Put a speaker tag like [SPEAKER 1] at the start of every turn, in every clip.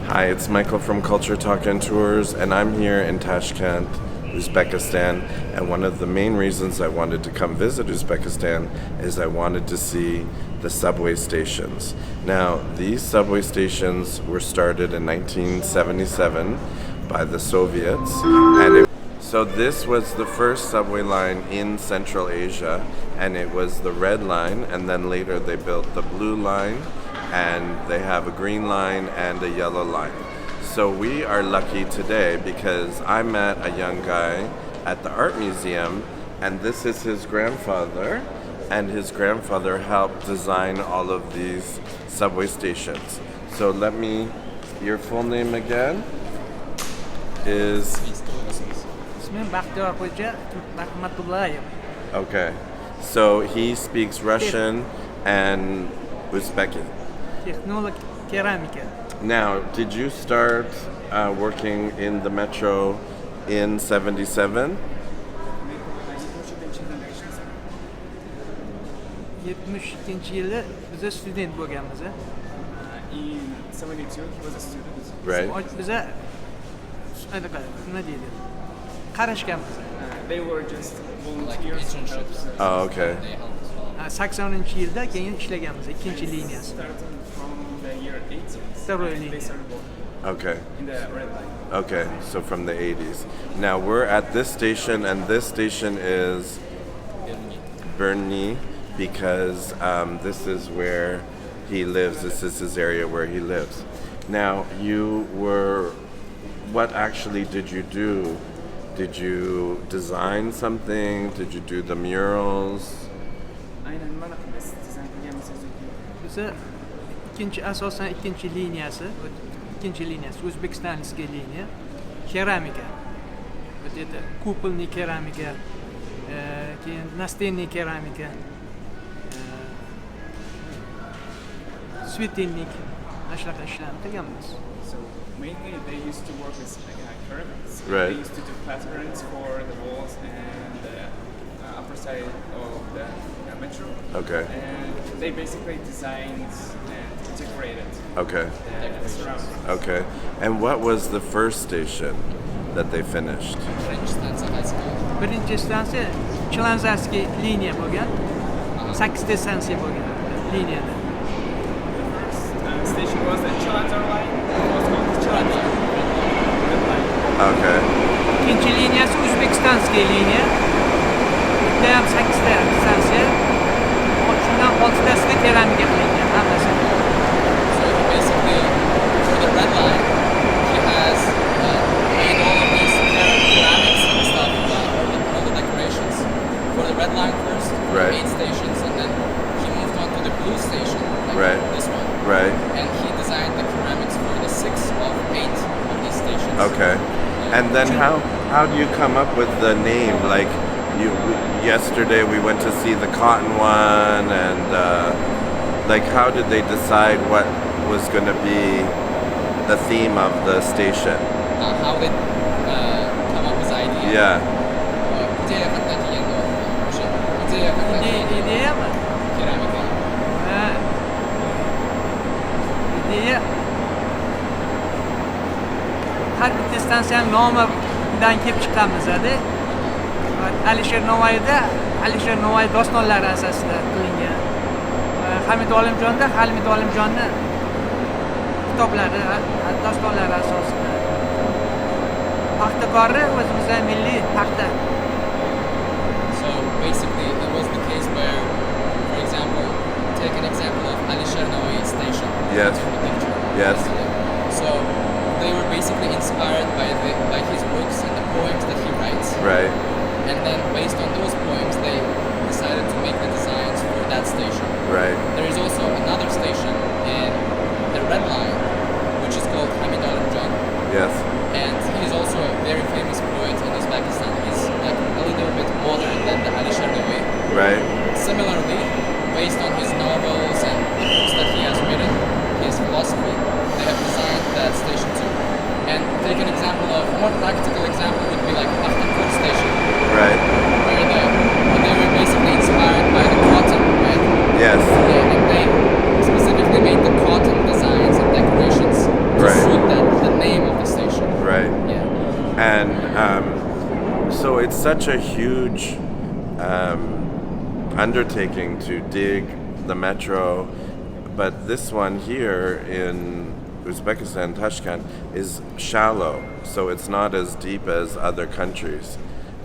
[SPEAKER 1] Hi, it's Michael from Culture Talk and Tours, and I'm here in Tashkent, Uzbekistan. And one of the main reasons I wanted to come visit Uzbekistan is I wanted to see the subway stations. Now, these subway stations were started in 1977 by the Soviets, and so this was the first subway line in Central Asia, and it was the red line, and then later they built the blue line, and they have a green line and a yellow line. So we are lucky today because I met a young guy at the art museum, and this is his grandfather, and his grandfather helped design all of these subway stations. So your full name again is?
[SPEAKER 2] Baxtiyor Raxmatullayev.
[SPEAKER 1] Okay, so he speaks Russian and Uzbek.
[SPEAKER 2] Technolog keramika.
[SPEAKER 1] Now, did you start working in the metro in 77?
[SPEAKER 2] 72-yilda biz student bo'lganmiz.
[SPEAKER 3] In 72 he was a student.
[SPEAKER 1] Right.
[SPEAKER 2] Biz nima deydi? Qarashganmiz.
[SPEAKER 3] They were just volunteers and helps.
[SPEAKER 1] Oh, okay.
[SPEAKER 2] 80-yilda keyin ishlaganmiz, ikkinchi liniyasi.
[SPEAKER 3] Starting from the year 80s.
[SPEAKER 2] Второй
[SPEAKER 3] They
[SPEAKER 2] линия.
[SPEAKER 3] started working
[SPEAKER 1] Okay.
[SPEAKER 3] in the red line.
[SPEAKER 1] Okay, so from the 80s. Now we're at this station, and this station is Berny because this is where he lives. This is his area where he lives. Now, what actually did you do? Did you design something? Did you do the murals?
[SPEAKER 3] Aynen mana biz dizayn qilganmiz
[SPEAKER 2] Bizi asosan ikkinchi liniyasi O'zbekistonskiy liniya keramika. Вот это купольный keramika, keyin настенный keramika, sветильник, ana shunaqa ishlarni qilganmiz.
[SPEAKER 3] So mainly they used to work with ceramics.
[SPEAKER 1] Right.
[SPEAKER 3] They used to do patterns for the walls and the upper side of the metro.
[SPEAKER 1] Okay.
[SPEAKER 3] And they basically designed and decorated
[SPEAKER 1] Okay.
[SPEAKER 3] the surroundings.
[SPEAKER 1] Okay. And what was the first station that they finished?
[SPEAKER 2] Birinchi stansiya Chlanzarskiy liniya bo'lgan. 8 stansiya bo'lgan liniyada.
[SPEAKER 3] Station was the Challenger line. It was called the Challenger line.
[SPEAKER 1] Okay.
[SPEAKER 2] İkinci liniyası Uzbekistanskiy liniya. Bunda ham 8 ta stansiya. Shundan 6 tasida keramika qilingan hammasi.
[SPEAKER 4] So basically, for the red line, he has made all of these ceramics and stuff, all the decorations for the red line first,
[SPEAKER 1] Right.
[SPEAKER 4] 8 stations, and then he moved on to the blue station, like
[SPEAKER 1] Right.
[SPEAKER 4] this one.
[SPEAKER 1] Right.
[SPEAKER 4] And he designed the ceramics for the 6 of 8 of these stations.
[SPEAKER 1] Okay. And then how do you come up with the name? Like yesterday we went to see the cotton one, and like how did they decide what was going to be the theme of the station?
[SPEAKER 4] How did come up with the idea?
[SPEAKER 1] Yeah.
[SPEAKER 4] Ideya qanday kelgan? O'sha ideya qanday kelgan?
[SPEAKER 2] Ideyami?
[SPEAKER 4] Keramika.
[SPEAKER 2] Ideya har bitta stansiyani nomidan kelib chiqqanmiz-da. Alisher Navoiy dostonlari asosida qilingan. Hamid Olimjonni kitoblari, dostonlari asosida. Paxtakorni o'zimizda milliy paxta.
[SPEAKER 4] So basically, it was the case where, for example, take an example of Alisher Navoiy station.
[SPEAKER 1] Yes.
[SPEAKER 4] In the picture.
[SPEAKER 1] Yes.
[SPEAKER 4] So they were basically inspired by his books and the poems that he writes.
[SPEAKER 1] Right.
[SPEAKER 4] And then based on those poems, they decided to make the designs for that station.
[SPEAKER 1] Right.
[SPEAKER 4] There is also another station in the Red Line, which is called Hamid Alamjan.
[SPEAKER 1] Yes.
[SPEAKER 4] And he's also a very famous poet in Uzbekistan. He's like a little bit modern than the Alisher Navoiy.
[SPEAKER 1] Right.
[SPEAKER 4] Similarly, based on his novels and the books that he has written, his philosophy, they have designed that station too. And take an example of, a more practical example would be like Baxtiyor station,
[SPEAKER 1] Right.
[SPEAKER 4] where they were basically inspired by the cotton, right?
[SPEAKER 1] Yes.
[SPEAKER 4] And they specifically made the cotton designs and decorations to
[SPEAKER 1] Right.
[SPEAKER 4] suit the name of the station.
[SPEAKER 1] Right.
[SPEAKER 4] Yeah.
[SPEAKER 1] And so it's such a huge undertaking to dig the metro, but this one here in Uzbekistan, Tashkent, is shallow, so it's not as deep as other countries.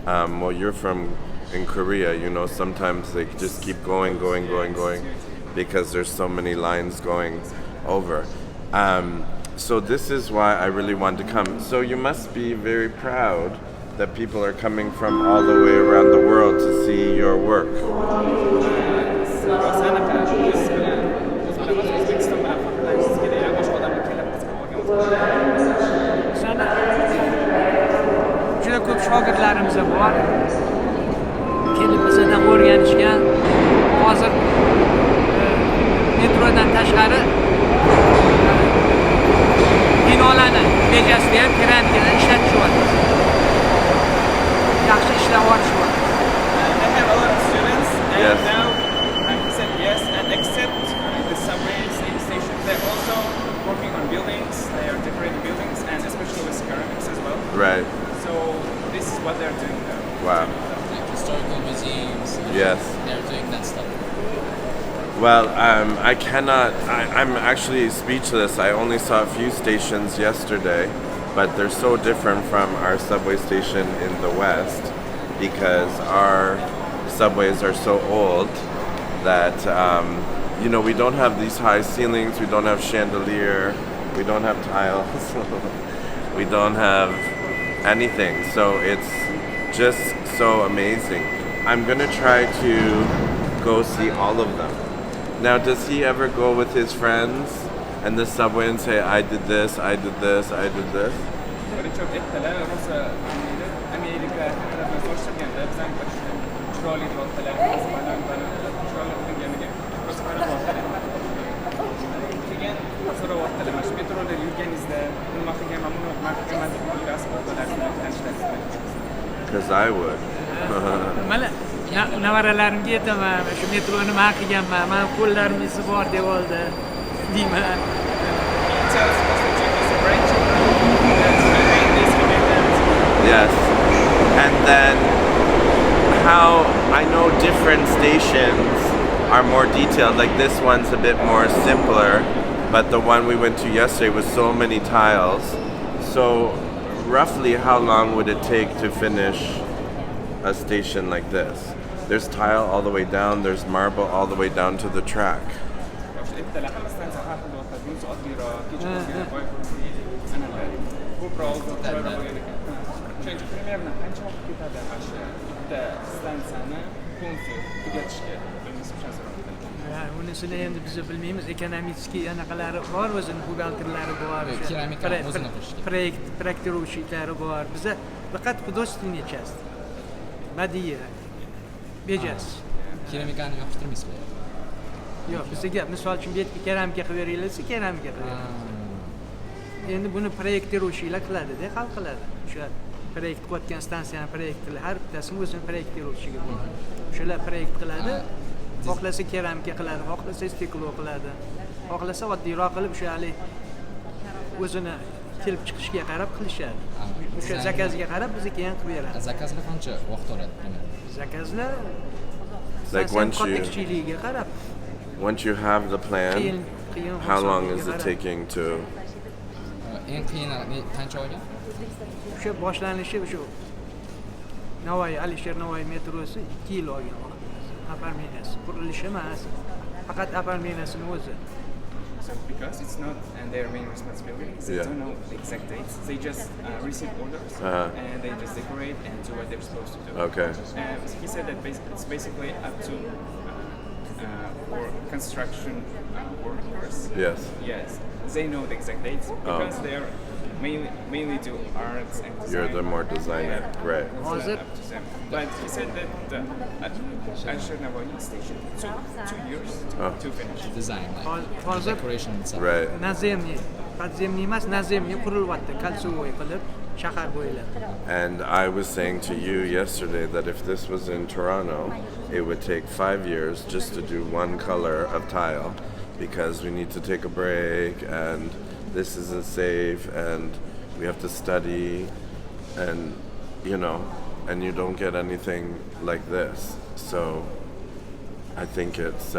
[SPEAKER 1] Well, you're in Korea, you know, sometimes they just keep going, because there's so many lines going over. So this is why I really want to come. So you must be very proud that people are coming from all the way around the world to see your work.
[SPEAKER 2] Juda ko'p shogirdlarimiz bor. Kelib bizdan o'rganishgan. Hozir metrodan tashqari binolarni bejasida ham keramikadan ishlatishyapti. Yaxshi ishlab olishyapti.
[SPEAKER 3] They have a lot of students, and
[SPEAKER 1] Yes.
[SPEAKER 3] now he said yes, and except the subway station, they're also working on buildings. They are decorating buildings, and especially with ceramics as well.
[SPEAKER 1] Right.
[SPEAKER 3] So this is what they're doing now.
[SPEAKER 1] Wow.
[SPEAKER 4] Like historical museums.
[SPEAKER 1] Yes.
[SPEAKER 4] They're doing that stuff.
[SPEAKER 1] Well, I'm actually speechless. I only saw a few stations yesterday, but they're so different from our subway station in the West because our subways are so old that, you know, we don't have these high ceilings, we don't have chandelier, we don't have tiles, we don't have anything. So it's just so amazing. I'm gonna try to go see all of them. Now, does he ever go with his friends and the subway and say, I did this, I did this, I did this? Because I would.
[SPEAKER 2] Mana navaralarimga aytaman, shu metroni man qilganman, mana qo'llarim isi bor devoldi deyman.
[SPEAKER 1] Yes. And then how I know different stations are more detailed. Like this one's a bit more simpler, but the one we went to yesterday was so many tiles. So roughly how long would it take to finish a station like this? There's tile all the way down, there's marble all the way down to the track.
[SPEAKER 2] Unisini endi biz bilmaymiz, ekonomический anaqalari bor, o'zini buxgalterlari bor,
[SPEAKER 4] keramikani o'zini qilish.
[SPEAKER 2] projektirovщиклari bor. Biza faqat художественный часть. Badiiy, bejas.
[SPEAKER 4] Keramikani yopishtirmaysizmi?
[SPEAKER 2] Yo'q, bizga misol uchun bu yerga keramika qilib beringlar desa, keramika qilib beramiz. Endi buni proyektirovщиlar qiladi-da, hal qiladi. O'sha proyekt qilayotgan stansiyani proyektlar har bittasini o'zini proyektirovщиga bor. O'shalar proyekt qiladi. Xohlasa keramika qiladi, xohlasa stiklo qiladi. Xohlasa oddiyroq qilib o'sha hali o'zini kelib chiqishiga qarab qilishadi. O'sha zakazga qarab bizga keyin qilib beradi.
[SPEAKER 4] Zakazlar qancha vaqt oladi?
[SPEAKER 2] Zakazlar
[SPEAKER 1] Like once you have the plan, how long is it taking to?
[SPEAKER 4] Eng qiyini qancha oyga?
[SPEAKER 2] O'sha boshlanishi o'sha Navoiy, Alisher Navoiy metrosi 2 yil olgan. Aparminasi, qurilishi emas. Faqat apartmenasini o'zi.
[SPEAKER 3] So because it's not their main responsibility, they
[SPEAKER 1] Yeah.
[SPEAKER 3] don't know the exact dates. They just receive orders and they just decorate and do what they're supposed to do.
[SPEAKER 1] Okay.
[SPEAKER 3] And he said that it's basically up to for construction workers.
[SPEAKER 1] Yes.
[SPEAKER 3] Yes, they know the exact dates because they're mainly do arts and design.
[SPEAKER 1] You're the more designer, right?
[SPEAKER 3] It's up to them. But he said that I should know about each station. 2 years to finish.
[SPEAKER 4] Design, like
[SPEAKER 2] Hozir
[SPEAKER 4] decoration and stuff.
[SPEAKER 1] Right.
[SPEAKER 2] nazemniy, podzemniy emas, nazemniy qurilyapti, kalsovoy qilib shahar bo'ylab.
[SPEAKER 1] And I was saying to you yesterday that if this was in Toronto, it would take 5 years just to do one color of tile because we need to take a break and this isn't safe and we have to study and and you don't get anything like this. So I think it's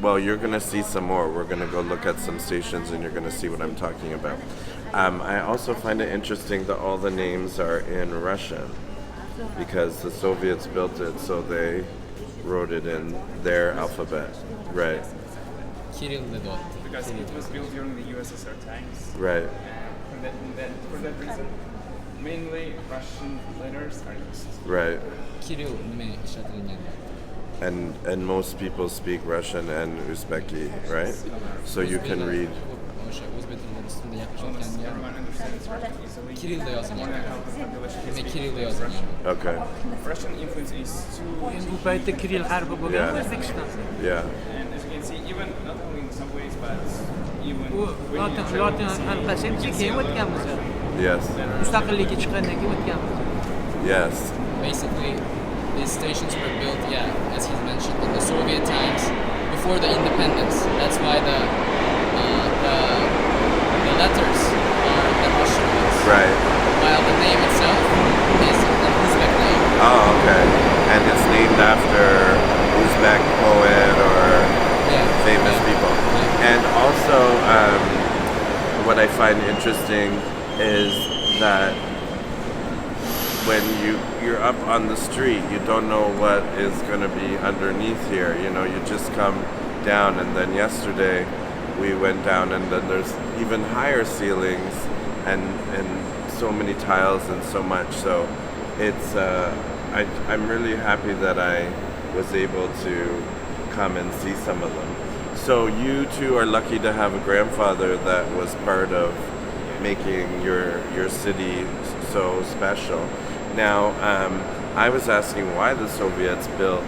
[SPEAKER 1] well, you're going to see some more. We're going to go look at some stations and you're going to see what I'm talking about. I also find it interesting that all the names are in Russian because the Soviets built it, so they wrote it in their alphabet. Right.
[SPEAKER 4] Kirill dedi o.
[SPEAKER 3] Because it was built during the USSR times.
[SPEAKER 1] Right.
[SPEAKER 3] And for that reason, mainly Russian letters are used.
[SPEAKER 1] Right.
[SPEAKER 4] Kirill nima ishlatilgan?
[SPEAKER 1] And most people speak Russian and Uzbeki, right? So you can read.
[SPEAKER 4] O'sha o'zbek tilini ustida
[SPEAKER 3] Almost
[SPEAKER 4] gapirishayotganda
[SPEAKER 3] everyone understands Russian easily.
[SPEAKER 4] Kirillda
[SPEAKER 3] More
[SPEAKER 4] yozilgan.
[SPEAKER 3] than half the population
[SPEAKER 4] Demak,
[SPEAKER 3] speaks
[SPEAKER 4] Kirillda yozilgan.
[SPEAKER 1] Okay.
[SPEAKER 3] Russian influence is too.
[SPEAKER 2] Endi bu paytda Kirill harbi bo'lgan
[SPEAKER 1] Yeah.
[SPEAKER 2] O'zbekistonda.
[SPEAKER 1] Yeah.
[SPEAKER 3] And as you can see, even not only in some ways, but even
[SPEAKER 2] U
[SPEAKER 3] when you
[SPEAKER 2] lotin
[SPEAKER 3] travel
[SPEAKER 2] lotin
[SPEAKER 3] to see,
[SPEAKER 2] anqasi
[SPEAKER 3] you can see
[SPEAKER 2] keyin
[SPEAKER 3] a lot
[SPEAKER 2] o'tganmiz.
[SPEAKER 3] of
[SPEAKER 1] Yes.
[SPEAKER 2] Mustaqillikka chiqqandan keyin o'tganmiz.
[SPEAKER 1] Yes.
[SPEAKER 4] Basically, these stations were built, as he mentioned, in the Soviet times before the independence. That's why the letters are the Russian ones.
[SPEAKER 1] Right.
[SPEAKER 4] While the name itself is an Uzbek name.
[SPEAKER 1] Oh, okay. And it's named after Uzbek poet or famous people.
[SPEAKER 4] Yeah.
[SPEAKER 1] And also, what I find interesting is that when you're up on the street, you don't know what is going to be underneath here. You just come down, and then yesterday we went down, and then there's even higher ceilings and so many tiles and so much. So it's I'm really happy that I was able to come and see some of them. So you two are lucky to have a grandfather that was part of making your city so special. Now, I was asking why the Soviets built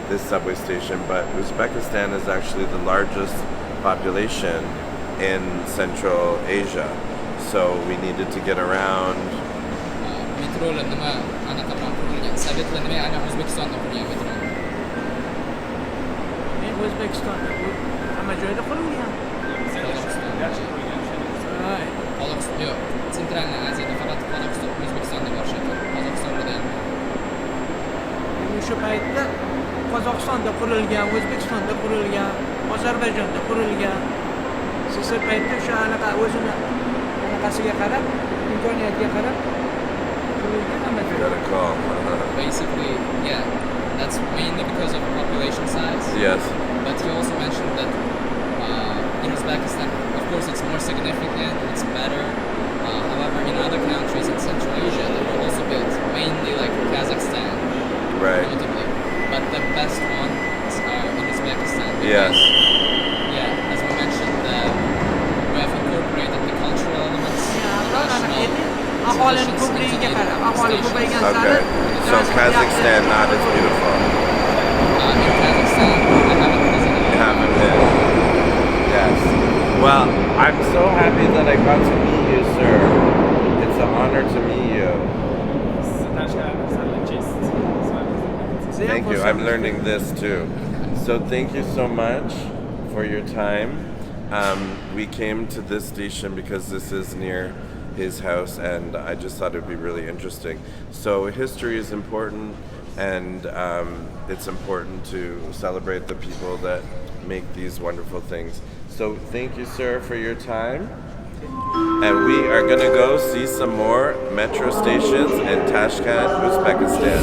[SPEAKER 1] this subway station, but Uzbekistan is actually the largest population in Central Asia. So we needed to get around.
[SPEAKER 4] Metrolar nima anaqa bilan qurilgan? Sovetlar nima ana O'zbekistonda qurgan metro?
[SPEAKER 2] Men O'zbekistonda bu hamma joyda qurilgan.
[SPEAKER 4] Qozog'iston yo'q. Sentralniy Aziyada faqat Qozog'iston, O'zbekistonda bor shekilli. Qozog'istonda ham.
[SPEAKER 2] O'sha paytda Qozog'istonda qurilgan, O'zbekistonda qurilgan, Ozarbayjonda qurilgan. Shu paytda o'sha anaqa o'zini anaqasiga qarab, imkoniyatiga qarab qurilgan hamma
[SPEAKER 1] You
[SPEAKER 2] joyda.
[SPEAKER 1] got a call.
[SPEAKER 4] Basically, that's mainly because of population size.
[SPEAKER 1] Yes.
[SPEAKER 4] But he also mentioned that in Uzbekistan, of course, it's more significant, it's better. However, in other countries in Central Asia, they were also built, mainly like Kazakhstan,
[SPEAKER 1] Right.
[SPEAKER 4] notably. But the best ones are in Uzbekistan.
[SPEAKER 1] Yes.
[SPEAKER 4] Because, as we mentioned, we have incorporated the cultural elements, traditional
[SPEAKER 2] Aholini
[SPEAKER 4] traditions
[SPEAKER 2] ko'pligiga
[SPEAKER 4] into
[SPEAKER 2] qarab,
[SPEAKER 4] the
[SPEAKER 2] aholi
[SPEAKER 4] stations.
[SPEAKER 2] ko'paygan
[SPEAKER 1] Okay. So Kazakhstan not as beautiful.
[SPEAKER 4] In Kazakhstan, I haven't visited.
[SPEAKER 1] You haven't been. Yes. Well, I'm so happy that I got to meet you, sir. It's an honor to meet you. Thank you. I'm learning this too. So thank you so much for your time. We came to this station because this is near his house, and I just thought it would be really interesting. So history is important, and it's important to celebrate the people that make these wonderful things. So thank you, sir, for your time. And we are going to go see some more metro stations in Tashkent, Uzbekistan.